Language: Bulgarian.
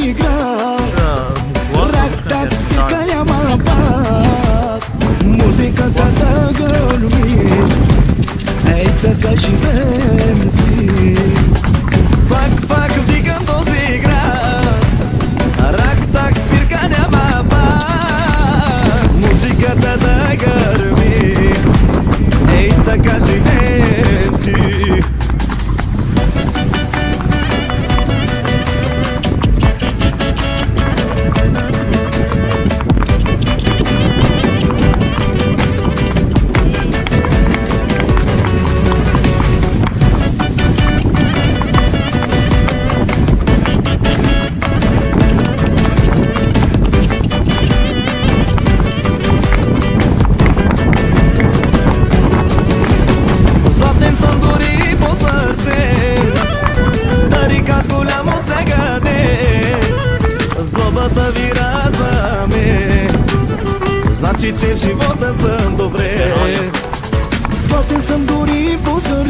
игра. Рак-так, спирка няма пак. Музиката да гърми. Ей така живеем си. Пак вдигам този град. Рак-так, спирка няма пак. Музиката да гърми. Ей така живеем си. Злобата ви радваме, значи че в живота съм добре. Златен съм дори по сърце.